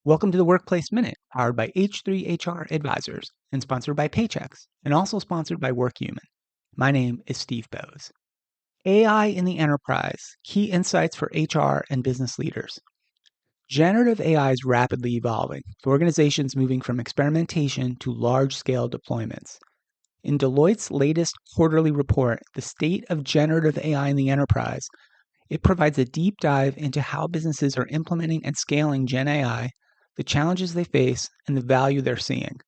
Welcome to the Workplace Minute, powered by H3 HR Advisors and sponsored by Paychex, and also sponsored by WorkHuman. My name is Steve Boese. AI in the enterprise, key insights for HR and business leaders. Generative AI is rapidly evolving, with organizations moving from experimentation to large-scale deployments. In Deloitte's latest quarterly report, The State of Generative AI in the Enterprise, it provides a deep dive into how businesses are implementing and scaling GenAI, the challenges they face, and the value they're seeing.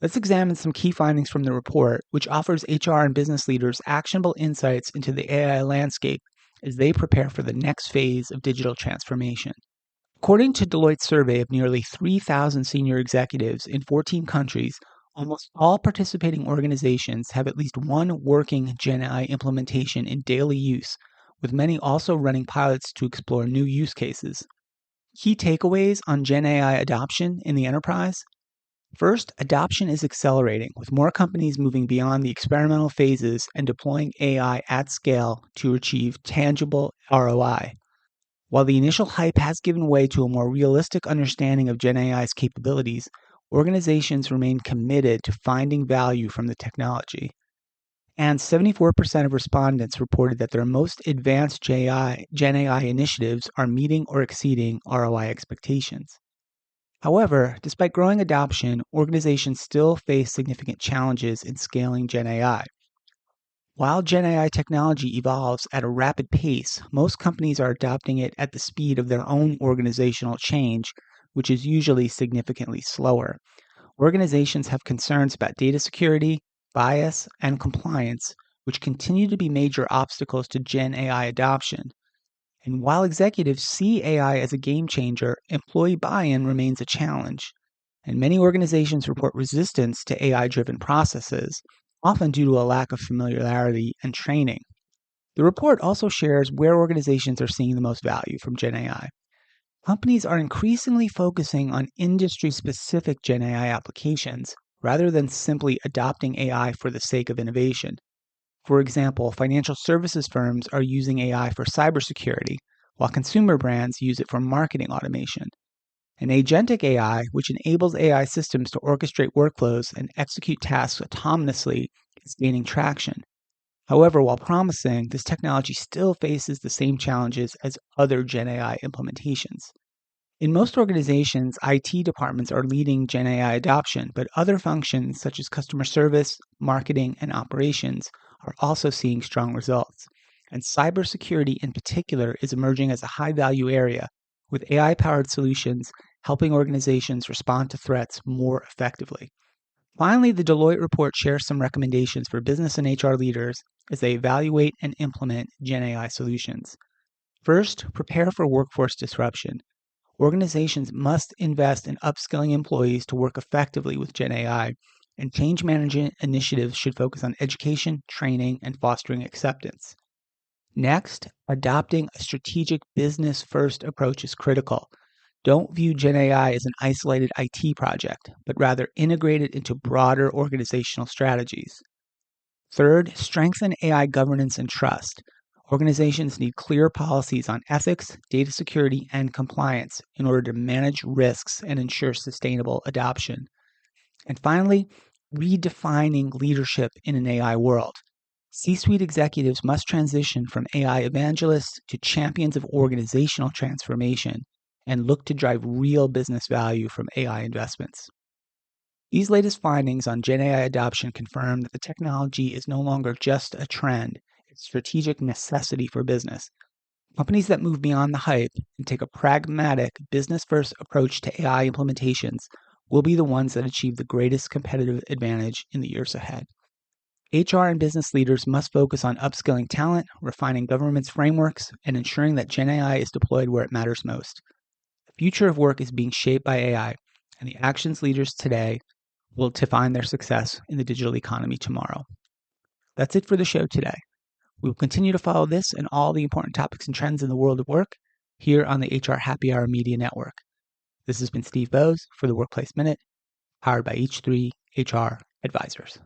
Let's examine some key findings from the report, which offers HR and business leaders actionable insights into the AI landscape as they prepare for the next phase of digital transformation. According to Deloitte's survey of nearly 3,000 senior executives in 14 countries, almost all participating organizations have at least one working GenAI implementation in daily use, with many also running pilots to explore new use cases. Key takeaways on GenAI adoption in the enterprise. First, adoption is accelerating, with more companies moving beyond the experimental phases and deploying AI at scale to achieve tangible ROI. While the initial hype has given way to a more realistic understanding of GenAI's capabilities, organizations remain committed to finding value from the technology. And 74% of respondents reported that their most advanced GenAI initiatives are meeting or exceeding ROI expectations. However, despite growing adoption, organizations still face significant challenges in scaling GenAI. While GenAI technology evolves at a rapid pace, most companies are adopting it at the speed of their own organizational change, which is usually significantly slower. Organizations have concerns about data security, bias, and compliance, which continue to be major obstacles to GenAI adoption. And while executives see AI as a game changer, employee buy-in remains a challenge. And many organizations report resistance to AI-driven processes, often due to a lack of familiarity and training. The report also shares where organizations are seeing the most value from GenAI. Companies are increasingly focusing on industry-specific GenAI applications rather than simply adopting AI for the sake of innovation. For example, financial services firms are using AI for cybersecurity, while consumer brands use it for marketing automation. And agentic AI, which enables AI systems to orchestrate workflows and execute tasks autonomously, is gaining traction. However, while promising, this technology still faces the same challenges as other GenAI implementations. In most organizations, IT departments are leading GenAI adoption, but other functions such as customer service, marketing, and operations are also seeing strong results. And cybersecurity in particular is emerging as a high-value area, with AI-powered solutions helping organizations respond to threats more effectively. Finally, the Deloitte report shares some recommendations for business and HR leaders as they evaluate and implement GenAI solutions. First, prepare for workforce disruption. Organizations must invest in upskilling employees to work effectively with GenAI, and change management initiatives should focus on education, training, and fostering acceptance. Next, adopting a strategic business-first approach is critical. Don't view GenAI as an isolated IT project, but rather integrate it into broader organizational strategies. Third, strengthen AI governance and trust. Organizations need clear policies on ethics, data security, and compliance in order to manage risks and ensure sustainable adoption. And finally, redefining leadership in an AI world. C-suite executives must transition from AI evangelists to champions of organizational transformation and look to drive real business value from AI investments. These latest findings on GenAI adoption confirm that the technology is no longer just a trend. It's a strategic necessity for business. Companies that move beyond the hype and take a pragmatic, business-first approach to AI implementations will be the ones that achieve the greatest competitive advantage in the years ahead. HR and business leaders must focus on upskilling talent, refining governance frameworks, and ensuring that GenAI is deployed where it matters most. The future of work is being shaped by AI, and the actions leaders today will define their success in the digital economy tomorrow. That's it for the show today. We will continue to follow this and all the important topics and trends in the world of work here on the HR Happy Hour Media Network. This has been Steve Boese for the Workplace Minute, powered by H3 HR Advisors.